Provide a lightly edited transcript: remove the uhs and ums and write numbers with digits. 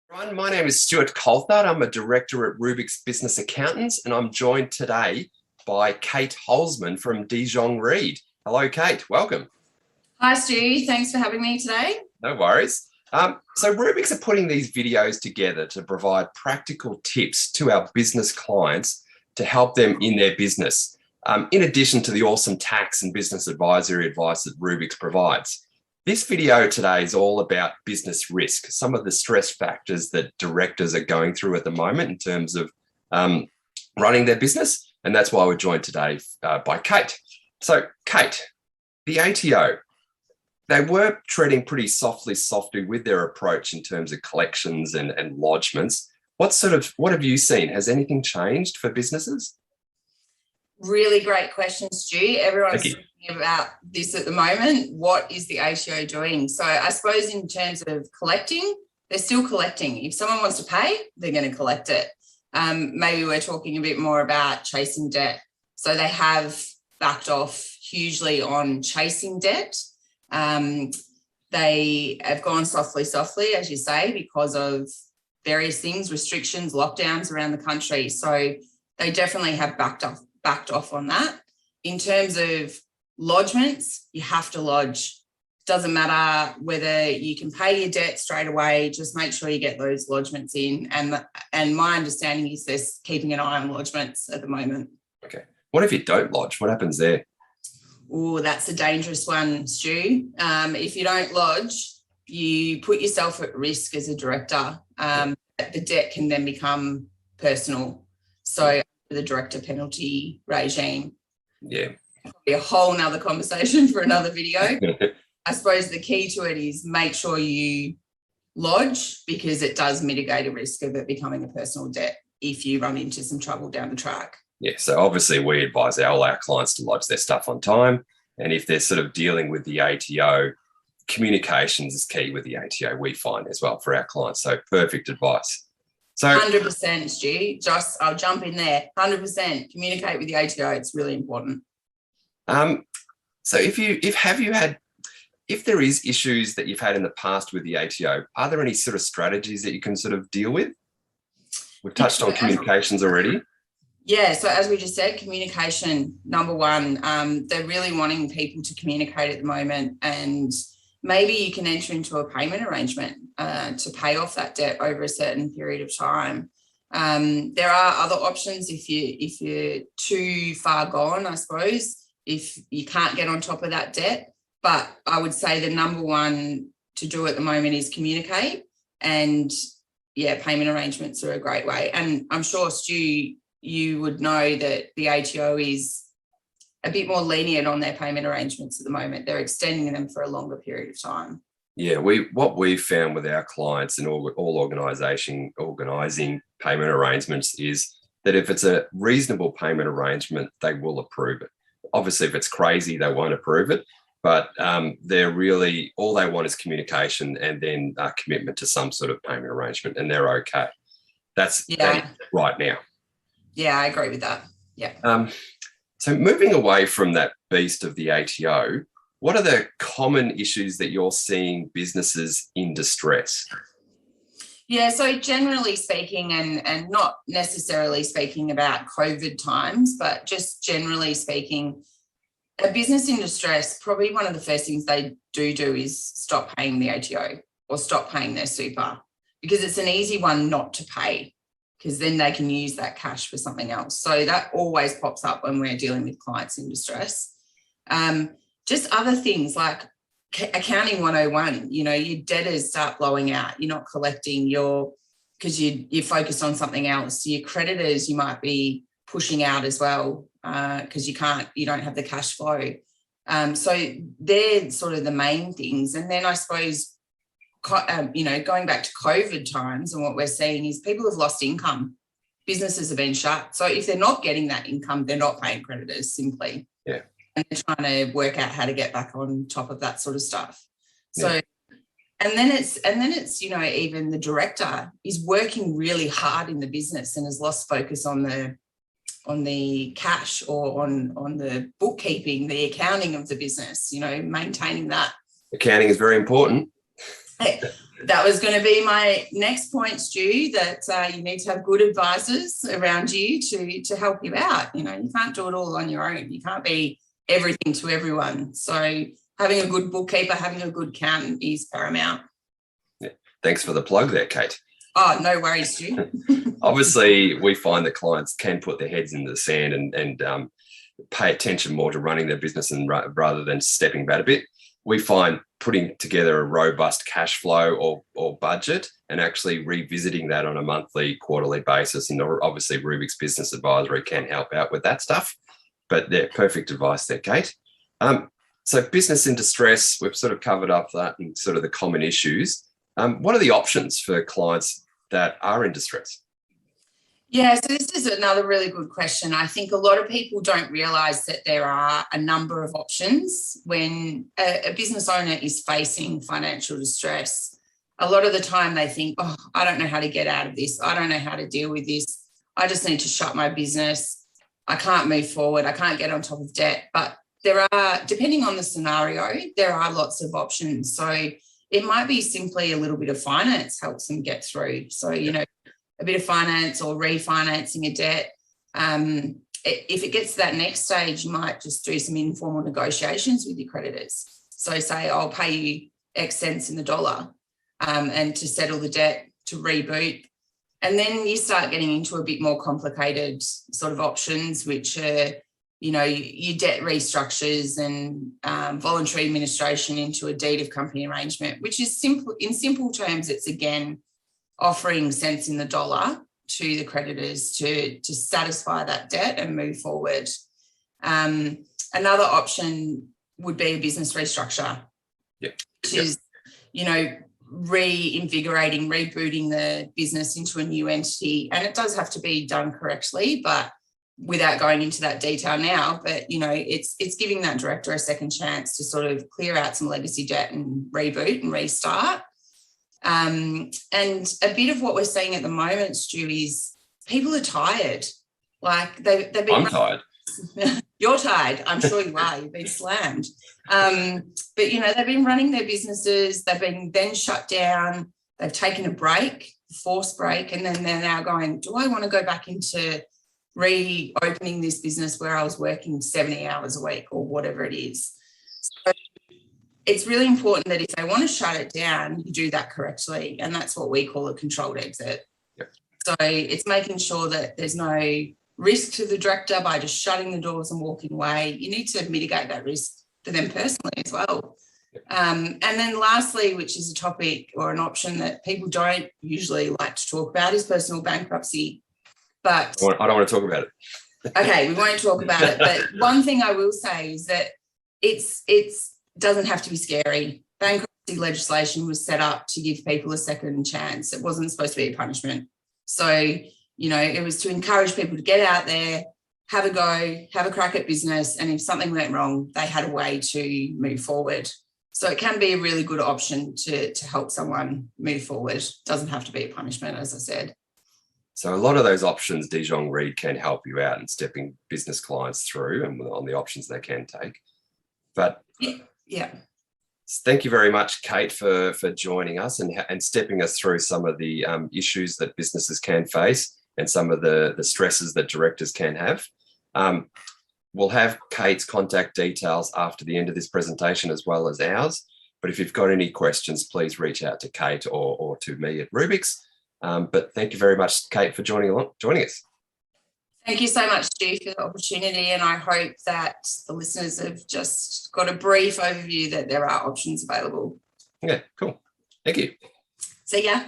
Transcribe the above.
Everyone, my name is Stuart Coulthard. I'm a director at Rubiix Business Accountants, and I'm joined today by Kate Hulsman from Jonge Read. Hello, Kate. Welcome. Hi, Stu. Thanks for having me today. No worries. So Rubiix are putting these videos together to provide practical tips to our business clients to help them in their business, in addition to the awesome tax and business advisory advice that Rubiix provides. This video today is all about business risk, some of the stress factors that directors are going through at the moment in terms of running their business. And that's why we're joined today by Kate. So Kate, the ATO, they were treading pretty softly with their approach in terms of collections and lodgements. What have you seen? Has anything changed for businesses? Really great question, Stu. Everyone's thinking about this at the moment. What is the ATO doing? So I suppose in terms of collecting, they're still collecting. If someone wants to pay, they're going to collect it. Maybe we're talking a bit more about chasing debt. So they have backed off hugely on chasing debt. They have gone softly, as you say, because of various things, restrictions, lockdowns around the country. So they definitely have backed off on that. In terms of lodgements, you have to lodge. Doesn't matter whether you can pay your debt straight away, just make sure you get those lodgements in. And my understanding is they're keeping an eye on lodgements at the moment. Okay. What if you don't lodge? What happens there? Oh, that's a dangerous one, Stu. If you don't lodge, you put yourself at risk as a director. The debt can then become personal. So the director penalty regime. Yeah. Probably a whole nother conversation for another video. I suppose the key to it is make sure you lodge, because it does mitigate a risk of it becoming a personal debt if you run into some trouble down the track. Yeah, so obviously we advise all our clients to lodge their stuff on time. And if they're sort of dealing with the ATO, communications is key with the ATO, we find as well for our clients. So perfect advice. So 100%, Stu. I'll jump in there. 100% communicate with the ATO. It's really important. So if there is issues that you've had in the past with the ATO, are there any sort of strategies that you can sort of deal with? We've touched on communications already. Yeah, so as we just said, communication, number one. They're really wanting people to communicate at the moment, and maybe you can enter into a payment arrangement to pay off that debt over a certain period of time. There are other options if you're too far gone, I suppose, if you can't get on top of that debt. But I would say the number one to do at the moment is communicate. And yeah, payment arrangements are a great way. And I'm sure, Stu, you would know that the ATO is a bit more lenient on their payment arrangements at the moment. They're extending them for a longer period of time. Yeah, what we've found with our clients and all organising payment arrangements is that if it's a reasonable payment arrangement, they will approve it. Obviously, if it's crazy, they won't approve it. But they're really, all they want is communication and then a commitment to some sort of payment arrangement, and they're okay. That's right now. Yeah, I agree with that. Yeah. So moving away from that beast of the ATO, what are the common issues that you're seeing businesses in distress? Yeah, so generally speaking, and not necessarily speaking about COVID times, but just generally speaking, a business in distress, probably one of the first things they do is stop paying the ATO or stop paying their super, because it's an easy one not to pay, because then they can use that cash for something else. So that always pops up when we're dealing with clients in distress. Just other things like accounting 101, your debtors start blowing out. You're not collecting because you focus on something else. Your creditors, you might be pushing out as well because you don't have the cash flow. So they're sort of the main things. And then I suppose, going back to COVID times, and what we're seeing is people have lost income. Businesses have been shut. So if they're not getting that income, they're not paying creditors simply. Yeah. And they're trying to work out how to get back on top of that sort of stuff. So, and then it's even the director is working really hard in the business and has lost focus on the cash or on the bookkeeping, the accounting of the business, maintaining that. Accounting is very important. That was going to be my next point, Stu, that you need to have good advisors around you to help you out. You can't do it all on your own. You can't be everything to everyone. So having a good bookkeeper, having a good accountant is paramount. Yeah. Thanks for the plug there, Kate. Oh, no worries, Stu. Obviously, we find that clients can put their heads in the sand and pay attention more to running their business and rather than stepping back a bit. We find putting together a robust cash flow or budget and actually revisiting that on a monthly, quarterly basis. And obviously, Rubiix Business Advisory can help out with that stuff. But they're perfect advice there, Kate. So business in distress, we've sort of covered up that and sort of the common issues. What are the options for clients that are in distress? Yeah, so this is another really good question. I think a lot of people don't realise that there are a number of options when a business owner is facing financial distress. A lot of the time they think, oh, I don't know how to get out of this. I don't know how to deal with this. I just need to shut my business. I can't move forward. I can't get on top of debt. But there are, depending on the scenario, there are lots of options. So it might be simply a little bit of finance helps them get through. So, a bit of finance or refinancing a debt. If it gets to that next stage, you might just do some informal negotiations with your creditors. So say, I'll pay you X cents in the dollar and to settle the debt, to reboot. And then you start getting into a bit more complicated sort of options, which are, your debt restructures and voluntary administration into a deed of company arrangement, which is simple. In simple terms, it's again offering cents in the dollar to the creditors to satisfy that debt and move forward. Another option would be a business restructure, which is, reinvigorating, rebooting the business into a new entity. And it does have to be done correctly, but without going into that detail now, but, it's giving that director a second chance to sort of clear out some legacy debt and reboot and restart. And a bit of what we're seeing at the moment, Stu, is people are tired. Like they've been. I'm tired. You're tired. I'm sure you are. You've been slammed. But they've been running their businesses. They've been then shut down. They've taken a break, forced break, and then they're now going, do I want to go back into reopening this business where I was working 70 hours a week or whatever it is? So it's really important that if they want to shut it down, you do that correctly. And that's what we call a controlled exit. Yep. So it's making sure that there's no risk to the director by just shutting the doors and walking away. You need to mitigate that risk for them personally as well. Yep. And then lastly, which is a topic or an option that people don't usually like to talk about, is personal bankruptcy. But I don't want to talk about it. Okay, we won't talk about it. But one thing I will say is that it's doesn't have to be scary. Bankruptcy legislation was set up to give people a second chance. It wasn't supposed to be a punishment. So, it was to encourage people to get out there, have a go, have a crack at business, and if something went wrong, they had a way to move forward. So it can be a really good option to help someone move forward. It doesn't have to be a punishment, as I said. So a lot of those options, Jonge Read can help you out in stepping business clients through and on the options they can take. But yeah. Thank you very much, Kate, for joining us and stepping us through some of the issues that businesses can face and some of the stresses that directors can have. We'll have Kate's contact details after the end of this presentation as well as ours. But if you've got any questions, please reach out to Kate or to me at Rubiix. But thank you very much, Kate, for joining us. Thank you so much, Stu, for the opportunity, and I hope that the listeners have just got a brief overview that there are options available. Yeah, cool. Thank you. See ya.